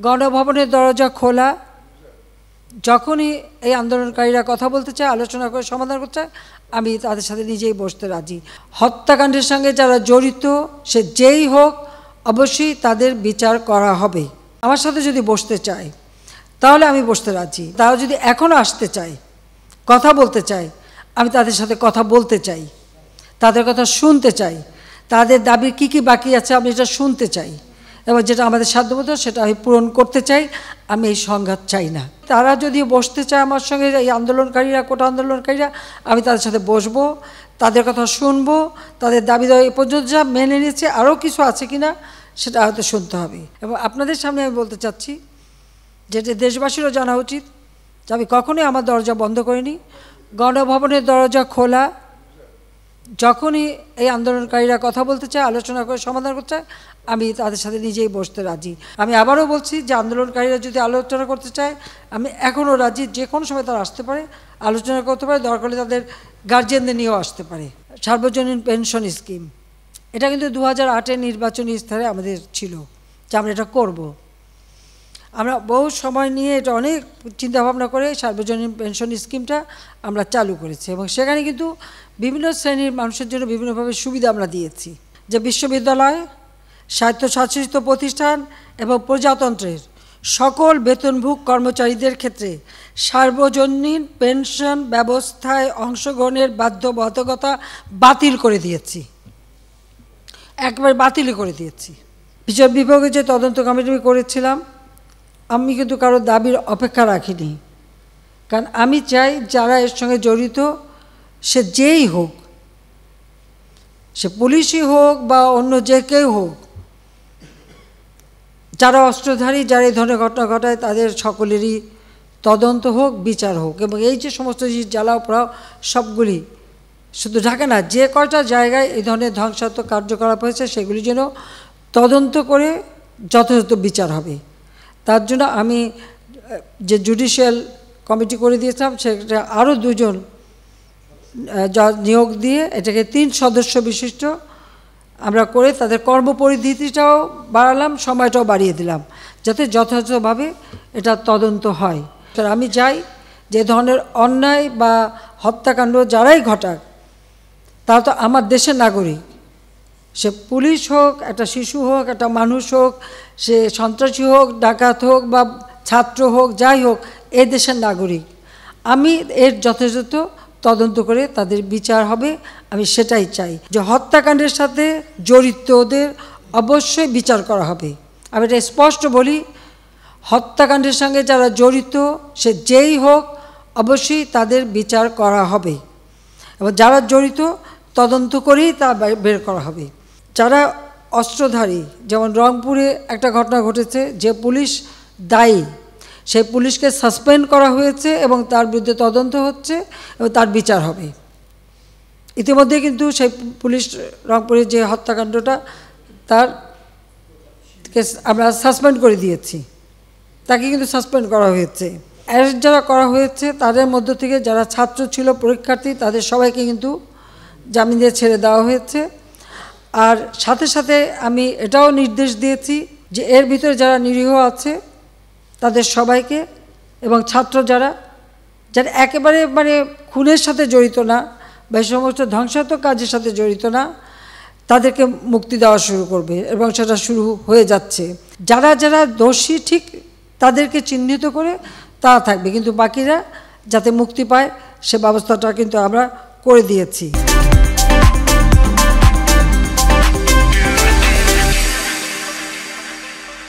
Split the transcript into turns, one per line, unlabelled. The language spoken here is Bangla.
গণভবনের দরজা খোলা। যখনই এই আন্দোলনকারীরা কথা বলতে চায়, আলোচনা করে সমাধান করতে চায়, আমি তাদের সাথে নিজেই বসতে রাজি। হত্যাকাণ্ডের সঙ্গে যারা জড়িত সে যেই হোক, অবশ্যই তাদের বিচার করা হবে। আমার সাথে যদি বসতে চায় তাহলে আমি বসতে রাজি। তারা যদি এখনও আসতে চায়, কথা বলতে চায়, আমি তাদের সাথে কথা বলতে চাই, তাদের কথা শুনতে চাই, তাদের দাবির কী কী বাকি আছে আমি এটা শুনতে চাই, এবং যেটা আমাদের সাধ্যমতো সেটা আমি পূরণ করতে চাই। আমি এই সংঘাত চাই না। তারা যদি বসতে চায় আমার সঙ্গে, এই আন্দোলনকারীরা, কোটা আন্দোলনকারীরা, আমি তাদের সাথে বসবো, তাদের কথা শুনবো, তাদের দাবি দেওয়া এ পর্যন্ত যা মেনে নিয়েছে আরও কিছু আছে কিনা সেটা হয়তো শুনতে হবে। এবং আপনাদের সামনে আমি বলতে চাচ্ছি, যেটা দেশবাসীরও জানা উচিত, যে আমি কখনোই আমার দরজা বন্ধ করিনি। গণভবনের দরজা খোলা। যখনই এই আন্দোলনকারীরা কথা বলতে চায়, আলোচনা করে সমাধান করতে চায়, আমি তাদের সাথে নিজেই বসতে রাজি। আমি আবারও বলছি যে আন্দোলনকারীরা যদি আলোচনা করতে চায়, আমি এখনও রাজি। যে কোনো সময় তারা আসতে পারে, আলোচনা করতে পারে, দরকার হলে তাদের গার্জিয়ানদের নিয়েও আসতে পারে। সার্বজনীন পেনশন স্কিম, এটা কিন্তু 2008-এর নির্বাচনী স্তরে আমাদের ছিল যে আমরা এটা করব। আমরা বহু সময় নিয়ে এটা অনেক চিন্তাভাবনা করে সার্বজনীন পেনশন স্কিমটা আমরা চালু করেছি, এবং সেখানে কিন্তু বিভিন্ন শ্রেণীর মানুষের জন্য বিভিন্নভাবে সুবিধা আমরা দিয়েছি। যে বিশ্ববিদ্যালয়, স্বায়ত্তশাসিত প্রতিষ্ঠান এবং প্রজাতন্ত্রের সকল বেতনভোগী কর্মচারীদের ক্ষেত্রে সার্বজনীন পেনশন ব্যবস্থায় অংশগ্রহণের বাধ্যবাধকতা বাতিল করে দিয়েছি, একবারে বাতিল করে দিয়েছি। বিচার বিভাগে যে তদন্ত কমিটি করেছিলাম, আমি কিন্তু কারো দাবির অপেক্ষা রাখিনি, কারণ আমি চাই যারা এর সঙ্গে জড়িত সে যেই হোক, সে পুলিশই হোক বা অন্য যে কেউ হোক, যারা অস্ত্রধারী, যারা এই ধরনের ঘটনা ঘটায়, তাদের সকলেরই তদন্ত হোক, বিচার হোক। এবং এই যে সমস্ত জ্বালাও পোড়াও সবগুলি, শুধু ঢাকা না, যে কয়টা জায়গায় এই ধরনের ধ্বংসাত্মক কার্যকলাপ হয়েছে সেগুলি যেন তদন্ত করে যথাযথ বিচার হবে। তার জন্য আমি যে জুডিশিয়াল কমিটি করে দিয়েছিলাম, সেটা আরও 2 জন নিয়োগ দিয়ে এটাকে 3 সদস্য বিশিষ্ট আমরা করে তাদের কর্মপরিধিটাও বাড়ালাম, সময়টাও বাড়িয়ে দিলাম, যাতে যথাযথভাবে এটা তদন্ত হয়। আমি চাই যে ধরনের অন্যায় বা হত্যাকাণ্ড যারাই ঘটাক, তারা তো আমার দেশের নাগরিক। সে পুলিশ হোক, একটা শিশু হোক, একটা মানুষ হোক, সে সন্ত্রাসী হোক, ডাকাত হোক বা ছাত্র হোক, যাই হোক, এ দেশের নাগরিক। আমি এর যথাযথ তদন্ত করে তাদের বিচার হবে, আমি সেটাই চাই। যে হত্যাকাণ্ডের সাথে জড়িতদের অবশ্যই বিচার করা হবে। আমি এটা স্পষ্ট বলি, হত্যাকাণ্ডের সঙ্গে যারা জড়িত সে যেই হোক, অবশ্যই তাদের বিচার করা হবে, এবং যারা জড়িত তদন্ত করেই তা বের করা হবে। যারা অস্ত্রধারী, যেমন রংপুরে একটা ঘটনা ঘটেছে, যে পুলিশ দায়ী সেই পুলিশকে সাসপেন্ড করা হয়েছে এবং তার বিরুদ্ধে তদন্ত হচ্ছে এবং তার বিচার হবে। ইতিমধ্যে কিন্তু সেই পুলিশ রংপুরের যে হত্যাকাণ্ডটা, তার আমরা সাসপেন্ড করে দিয়েছি, তাকে কিন্তু সাসপেন্ড করা হয়েছে। অ্যারেস্ট যারা করা হয়েছে তাদের মধ্য থেকে যারা ছাত্র ছিল, পরীক্ষার্থী, তাদের সবাইকে কিন্তু জামিন দিয়ে ছেড়ে দেওয়া হয়েছে। আর সাথে সাথে আমি এটাও নির্দেশ দিয়েছি যে এর ভিতরে যারা নিরীহ আছে তাদের সবাইকে, এবং ছাত্র যারা একেবারে খুনের সাথে জড়িত না বা এই সমস্ত ধ্বংসাত্মক কাজের সাথে জড়িত না, তাদেরকে মুক্তি দেওয়া শুরু করবে, এবং সেটা শুরু হয়ে যাচ্ছে। যারা যারা দোষী ঠিক তাদেরকে চিহ্নিত করে তারা থাকবে, কিন্তু বাকিরা যাতে মুক্তি পায় সে ব্যবস্থাটা কিন্তু আমরা করে দিয়েছি।